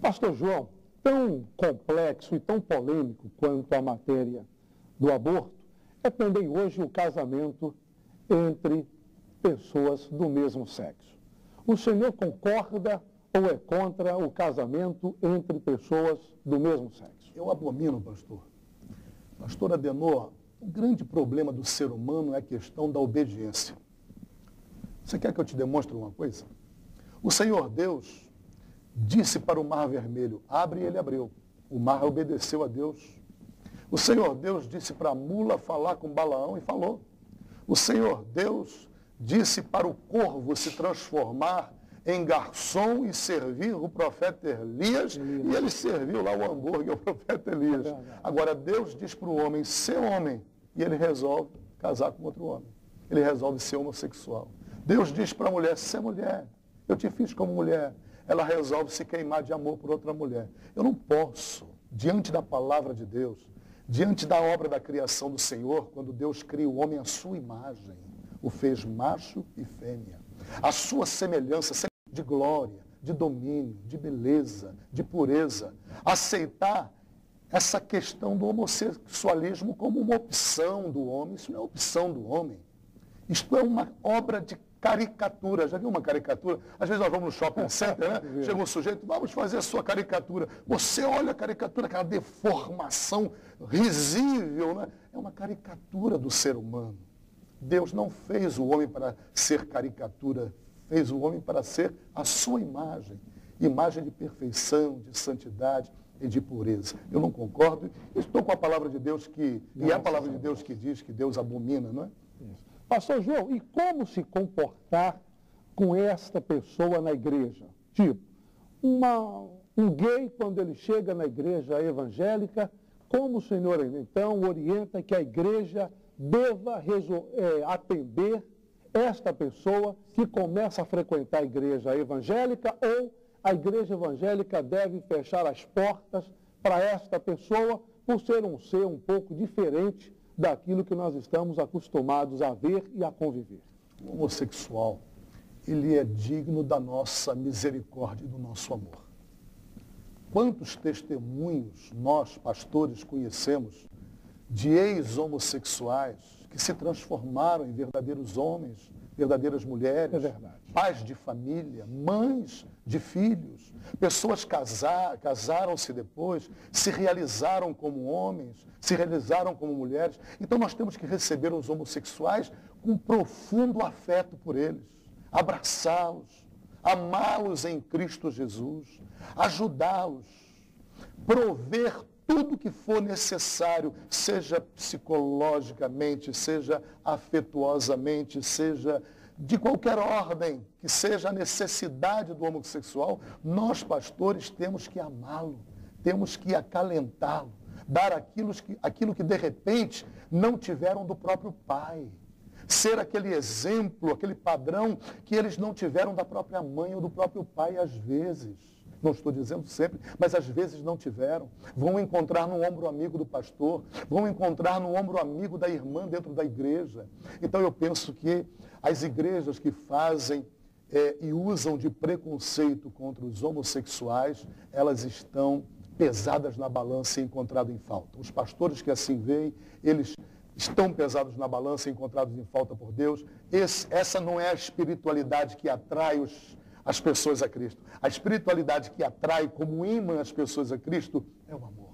Pastor João, tão complexo e tão polêmico quanto a matéria do aborto, é também hoje o casamento entre pessoas do mesmo sexo. O senhor concorda ou é contra o casamento entre pessoas do mesmo sexo? Eu abomino, pastor. Pastor Adenor, o grande problema do ser humano é a questão da obediência. Você quer que eu te demonstre uma coisa? O Senhor Deus disse para o Mar Vermelho, abre, e ele abriu. O mar obedeceu a Deus. O Senhor Deus disse para a mula falar com Balaão e falou. O Senhor Deus disse para o corvo se transformar em garçom e servir o profeta Elias, e ele serviu lá o hambúrguer, o profeta Elias. Agora, Deus diz para o homem ser homem, e ele resolve casar com outro homem. Ele resolve ser homossexual. Deus diz para a mulher, ser mulher, eu te fiz como mulher. Ela resolve se queimar de amor por outra mulher. Eu não posso, diante da palavra de Deus, diante da obra da criação do Senhor, quando Deus cria o homem à sua imagem, o fez macho e fêmea, a sua semelhança de glória, de domínio, de beleza, de pureza, aceitar essa questão do homossexualismo como uma opção do homem. Isso não é opção do homem. Isto é uma obra de caricatura. Já viu uma caricatura? Às vezes nós vamos no shopping center, né? Chega um sujeito, vamos fazer a sua caricatura. Você olha a caricatura, aquela deformação risível, né? É uma caricatura do ser humano. Deus não fez o homem para ser caricatura, fez o homem para ser a sua imagem. Imagem de perfeição, de santidade e de pureza. Eu não concordo. Estou com a palavra de Deus e é a palavra de Deus que diz que Deus abomina, não é? Isso. Pastor João, e como se comportar com esta pessoa na igreja? Tipo, um gay, quando ele chega na igreja evangélica, como o senhor então orienta que a igreja deva atender esta pessoa que começa a frequentar a igreja evangélica, ou a igreja evangélica deve fechar as portas para esta pessoa por ser um ser um pouco diferente daquilo que nós estamos acostumados a ver e a conviver? O homossexual, ele é digno da nossa misericórdia e do nosso amor. Quantos testemunhos nós, pastores, conhecemos de ex-homossexuais que se transformaram em verdadeiros homens, verdadeiras mulheres, pais de família, mães de filhos, pessoas casaram-se depois, se realizaram como homens, se realizaram como mulheres. Então nós temos que receber os homossexuais com profundo afeto por eles, abraçá-los, amá-los em Cristo Jesus, ajudá-los, prover tudo que for necessário, seja psicologicamente, seja afetuosamente, seja de qualquer ordem, que seja a necessidade do homossexual, nós, pastores, temos que amá-lo, temos que acalentá-lo, dar aquilo que de repente não tiveram do próprio pai, ser aquele exemplo, aquele padrão que eles não tiveram da própria mãe ou do próprio pai às vezes. Não estou dizendo sempre, mas às vezes não tiveram. Vão encontrar no ombro amigo do pastor, vão encontrar no ombro amigo da irmã dentro da igreja. Então eu penso que as igrejas que fazem e usam de preconceito contra os homossexuais, elas estão pesadas na balança e encontradas em falta. Os pastores que assim veem, eles estão pesados na balança e encontrados em falta por Deus. Essa não é a espiritualidade que atrai as pessoas a Cristo. A espiritualidade que atrai como imã as pessoas a Cristo é o amor.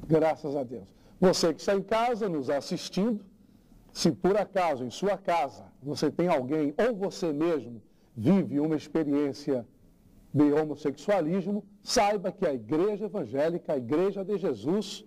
Graças a Deus. Você que está em casa nos assistindo, se por acaso em sua casa você tem alguém ou você mesmo vive uma experiência de homossexualismo, saiba que a igreja evangélica, a igreja de Jesus,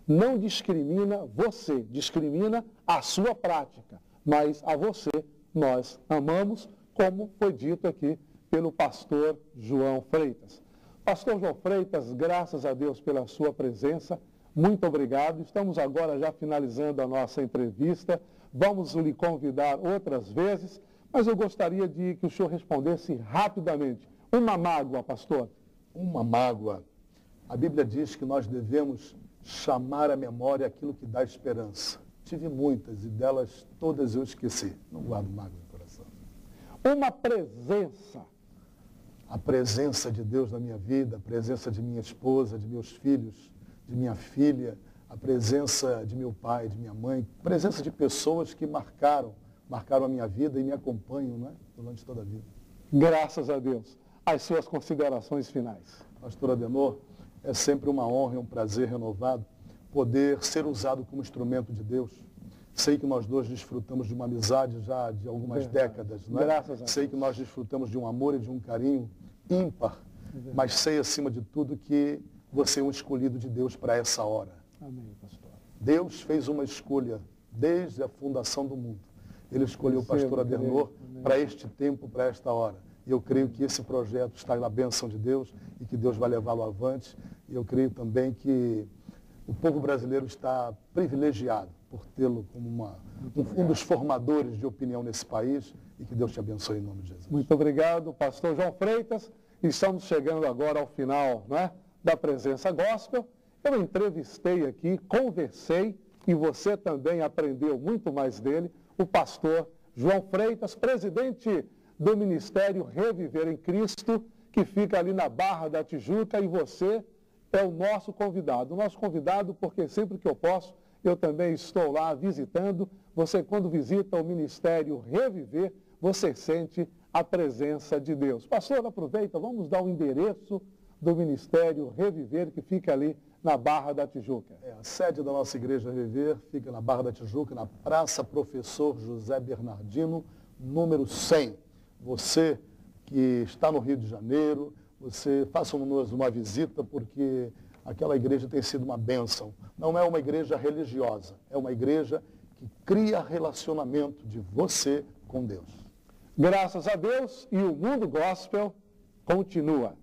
não discrimina você, discrimina a sua prática, mas a você nós amamos, como foi dito aqui pelo pastor João Freitas. Pastor João Freitas, graças a Deus pela sua presença, muito obrigado. Estamos agora já finalizando a nossa entrevista, vamos lhe convidar outras vezes, mas eu gostaria de que o senhor respondesse rapidamente. Uma mágoa, pastor? Uma mágoa. A Bíblia diz que nós devemos chamar à memória aquilo que dá esperança. Tive muitas e delas todas eu esqueci. Não guardo mágoa no coração. Uma presença. a presença de Deus na minha vida, a presença de minha esposa, de meus filhos, de minha filha, a presença de meu pai, de minha mãe, a presença de pessoas que marcaram a minha vida e me acompanham, né, durante toda a vida. Graças a Deus. As suas considerações finais. Pastor Adenor, é sempre uma honra e um prazer renovado poder ser usado como instrumento de Deus. Sei que nós dois desfrutamos de uma amizade já de algumas décadas, né? Graças a Deus. Sei que nós desfrutamos de um amor e de um carinho ímpar, mas sei acima de tudo que você é um escolhido de Deus para essa hora. Amém, pastor. Deus fez uma escolha desde a fundação do mundo. Ele escolheu o pastor Adenor para este tempo, para esta hora. E eu creio que esse projeto está na bênção de Deus e que Deus vai levá-lo avante. E eu creio também que o povo brasileiro está privilegiado por tê-lo como um dos formadores de opinião nesse país e que Deus te abençoe em nome de Jesus. Muito obrigado, pastor João Freitas. Estamos chegando agora ao final, né, da Presença Gospel. Eu entrevistei aqui, conversei e você também aprendeu muito mais dele, o pastor João Freitas, presidente do Ministério Reviver em Cristo, que fica ali na Barra da Tijuca, e você é o nosso convidado. O nosso convidado, porque sempre que eu posso, eu também estou lá visitando. Você, quando visita o Ministério Reviver, você sente a presença de Deus. Pastor, aproveita, vamos dar o endereço do Ministério Reviver, que fica ali na Barra da Tijuca. A sede da nossa Igreja Reviver fica na Barra da Tijuca, na Praça Professor José Bernardino, número 100. Você que está no Rio de Janeiro, você faça-nos uma visita, porque aquela igreja tem sido uma bênção. Não é uma igreja religiosa, é uma igreja que cria relacionamento de você com Deus. Graças a Deus, e o Mundo Gospel continua.